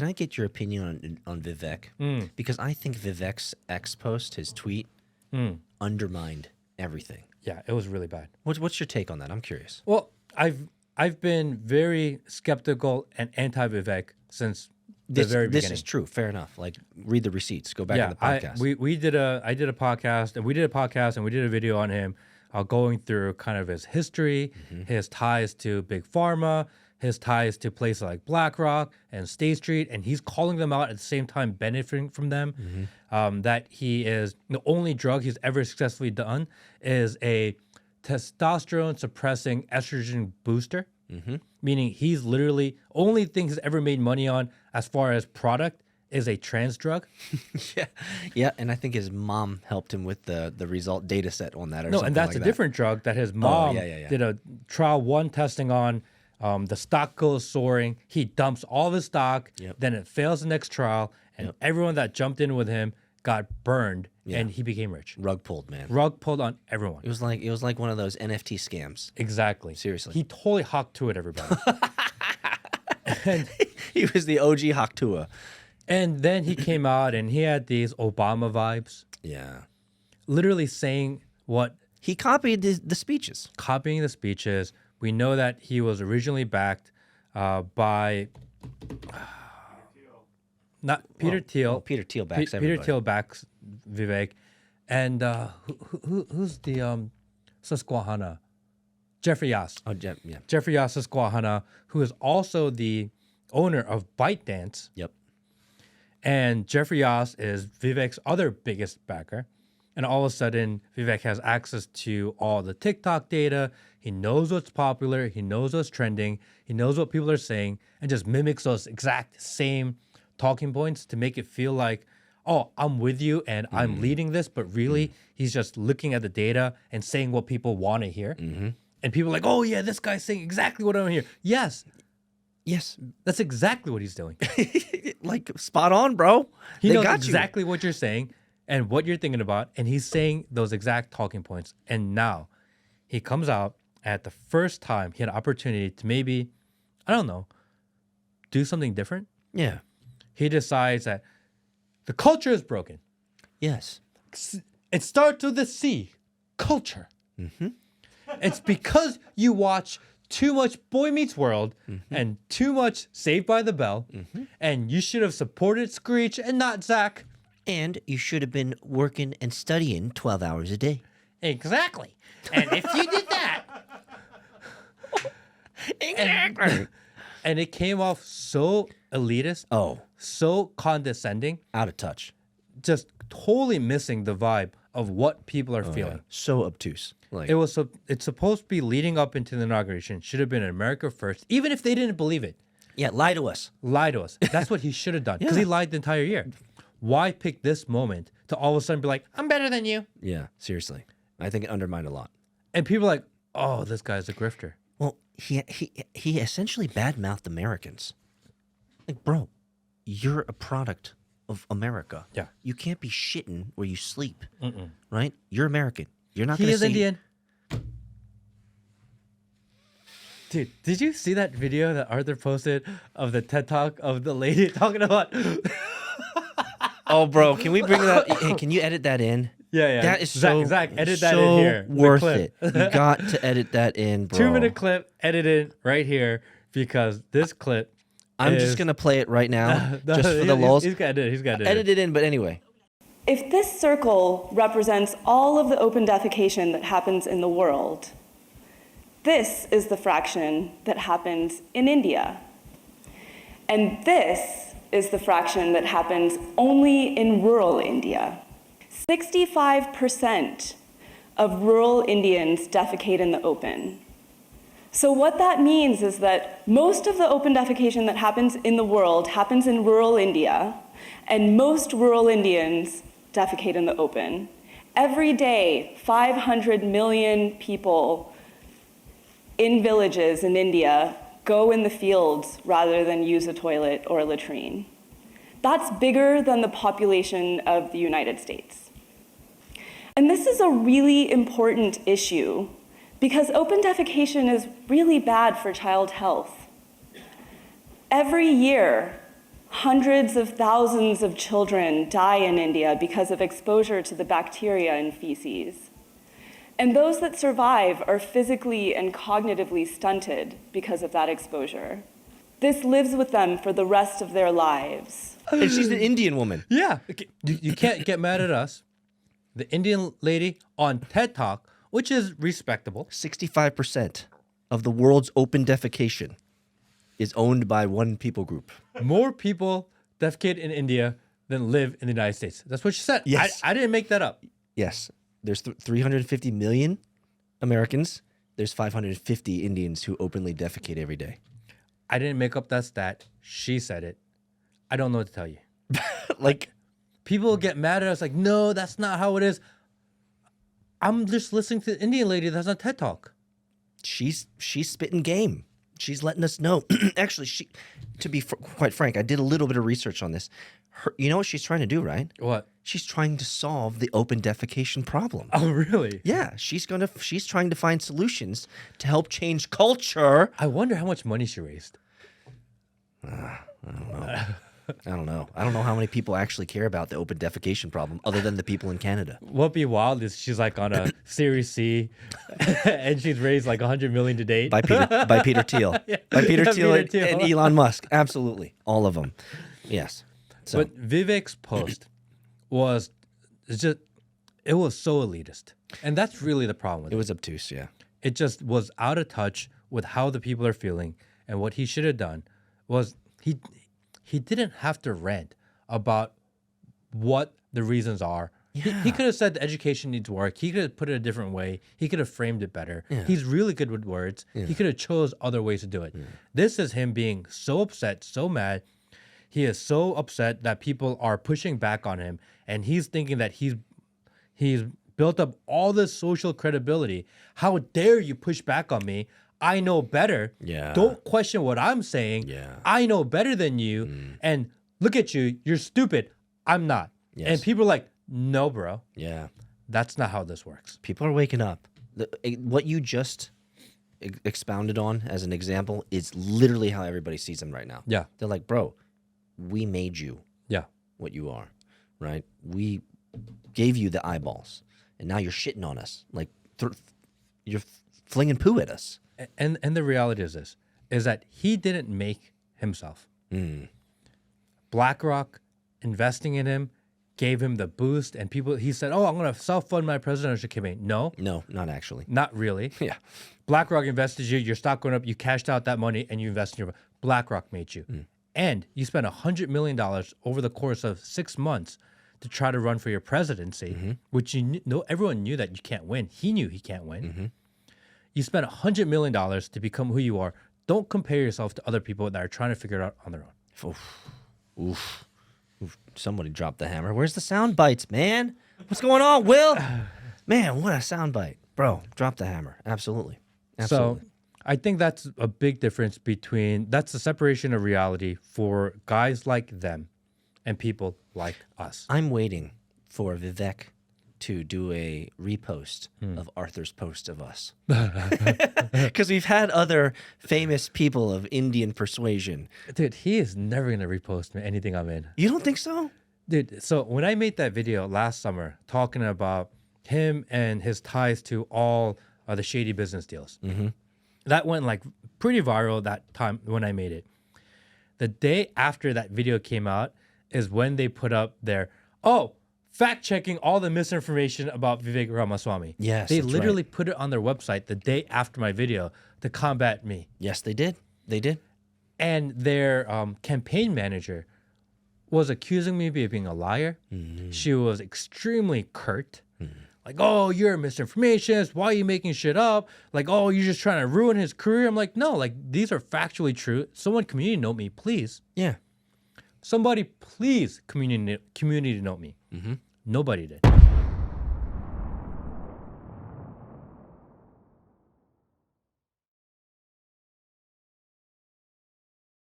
can I get your opinion on Vivek? Because I think Vivek's X post, his tweet, undermined everything. Yeah, it was really bad. What's your take on that? I'm curious. Well, I've been very skeptical and anti-Vivek since the very beginning. This is true. Fair enough. Like, read the receipts. Go back to the podcast. I did a podcast, and we did a video on him going through kind of his history, his ties to Big Pharma, his ties to places like BlackRock and State Street, and he's calling them out at the same time benefiting from them. That he is the only drug he's ever successfully done is a testosterone suppressing estrogen booster, meaning he's literally only thing he's ever made money on as far as product is a trans drug. Yeah, and I think his mom helped him with the result data set on that. Or something and that's like a that. different drug that his mom yeah. did a trial 1 testing on. The stock goes soaring. He dumps all of his stock. Then it fails the next trial, and everyone that jumped in with him got burned, and he became rich. Rug pulled, man. Rug pulled on everyone. It was like one of those NFT scams. Exactly. Seriously. He totally hawked to it, everybody. He was the OG Haktua. And then he came out and he had these Obama vibes. Yeah. Literally saying what... He copied the speeches. Copying the speeches. We know that he was originally backed by... Not Peter Thiel. Peter Thiel backs everybody. Peter Thiel backs Vivek. And who's the Susquehanna? Jeffrey Yas. Oh, yeah. Jeffrey Yas Susquehanna, who is also the owner of ByteDance. Yep. And Jeffrey Yas is Vivek's other biggest backer. And all of a sudden, Vivek has access to all the TikTok data. He knows what's popular. He knows what's trending. He knows what people are saying and just mimics those exact same talking points to make it feel like, oh, I'm with you and I'm leading this. But really, he's just looking at the data and saying what people want to hear. And people are like, oh, yeah, this guy's saying exactly what I want to hear. Yes. That's exactly what he's doing. Like, spot on, bro. He knows exactly what you're saying and what you're thinking about, and he's saying those exact talking points. And now he comes out at the first time he had an opportunity to maybe, I don't know, do something different. Yeah. He decides that the culture is broken. Yes. It starts with the C, culture. It's because you watch too much Boy Meets World and too much Saved by the Bell, and you should have supported Screech and not Zach. And you should have been working and studying 12 hours a day. Exactly. And if you did that... Exactly. And it came off so elitist, so condescending. Out of touch. Just totally missing the vibe of what people are feeling. Yeah. So obtuse. Like, It's supposed to be leading up into the inauguration. Should have been America First, even if they didn't believe it. Yeah, lie to us. Lie to us. That's what he should have done, because he lied the entire year. Why pick this moment to all of a sudden be like, I'm better than you? Yeah, seriously. I think it undermined a lot. And people are like, oh, this guy's a grifter. Well, he essentially badmouthed Americans. Like, bro, you're a product of America. Yeah. You can't be shitting where you sleep, right? You're American. You're not He going to is Indian. Dude, did you see that video that Arthur posted of the TED Talk of the lady talking about... Oh, bro, can we bring that? Hey, can you edit that in? Yeah. That is Zach, edit that in here. Worth it. You got to edit that in, bro. 2-minute clip, edit it right here, because this clip I'm just going to play it right now, just for the lulz. He's got it. Edit it in, but anyway. If this circle represents all of the open defecation that happens in the world, this is the fraction that happens in India. And this is the fraction that happens only in rural India. 65% of rural Indians defecate in the open. So what that means is that most of the open defecation that happens in the world happens in rural India, and most rural Indians defecate in the open. Every day, 500 million people in villages in India go in the fields rather than use a toilet or a latrine. That's bigger than the population of the United States. And this is a really important issue because open defecation is really bad for child health. Every year, Hundreds of thousands of children die in India because of exposure to the bacteria in feces. And those that survive are physically and cognitively stunted because of that exposure. This lives with them for the rest of their lives. And she's an Indian woman. Yeah. You can't get mad at us. The Indian lady on TED Talk, which is respectable. 65% of the world's open defecation is owned by one people group. More people defecate in India than live in the United States. That's what she said. Yes. I didn't make that up. Yes. There's 350 million Americans. There's 550 Indians who openly defecate every day. I didn't make up that stat. She said it. I don't know what to tell you. Like, People get mad at us like, no, that's not how it is. I'm just listening to the Indian lady that's on TED Talk. she's spitting game. She's letting us know. Actually, to be quite frank, I did a little bit of research on this. You know what she's trying to do, right? What? She's trying to solve the open defecation problem. Oh, really? Yeah, she's trying to find solutions to help change culture. I wonder how much money she raised. I don't know. I don't know how many people actually care about the open defecation problem other than the people in Canada. What'd be wild is she's like on a Series C and she's raised like 100 million to date. By Peter Thiel. Yeah. By Peter Yeah, Thiel Peter Thiel. and Elon Musk. Absolutely. All of them. Yes. So, But Vivek's post was it was so elitist. And that's really the problem with it it. was obtuse, yeah. It just was out of touch with how the people are feeling. And what he should have done was he didn't have to rant about what the reasons are. Yeah. He could have said the education needs work. He could have put it a different way. He could have framed it better. Yeah. He's really good with words. He could have chose other ways to do it. This is him being so upset, so mad. He is so upset that people are pushing back on him, and he's thinking that he's built up all this social credibility. How dare you push back on me? I know better. Yeah. Don't question what I'm saying. Yeah. I know better than you. And look at you. You're stupid. I'm not. Yes. And people are like, no, bro. Yeah. That's not how this works. People are waking up. What you just expounded on as an example is literally how everybody sees them right now. Yeah. They're like, bro, we made you Yeah. what you are, right? We gave you the eyeballs, and now you're shitting on us. Like, you're flinging poo at us. And the reality is this, is that he didn't make himself. BlackRock investing in him gave him the boost, and he said, oh, I'm going to self-fund my presidential campaign. No, No, not actually. not really. Yeah. BlackRock invested you, your stock went up, you cashed out that money, and you invested in your BlackRock made you. And you spent $100 million over the course of 6 months to try to run for your presidency, which everyone knew that you can't win. He knew he can't win. You spent $100 million to become who you are. Don't compare yourself to other people that are trying to figure it out on their own. Oof. Somebody dropped the hammer. Where's the sound bites, man? What's going on, Will? Man, what a sound bite. Bro, drop the hammer. Absolutely. So I think that's a big difference that's the separation of reality for guys like them and people like us. I'm waiting for Vivek to do a repost of Arthur's post of us. Because we've had other famous people of Indian persuasion. Dude, he is never going to repost me anything I'm in. You don't think so? Dude, so when I made that video last summer talking about him and his ties to all the shady business deals, that went like pretty viral that time when I made it. The day after that video came out is when they put up their, fact-checking all the misinformation about Vivek Ramaswamy. Yes, They that's literally put it on their website the day after my video to combat me. Yes, they did. They did. And their campaign manager was accusing me of being a liar. She was extremely curt. Like, oh, you're a misinformationist. Why are you making shit up? Like, oh, you're just trying to ruin his career. I'm like, no, like, these are factually true. Someone community note me, please. Yeah. Somebody, please community note me. Nobody did.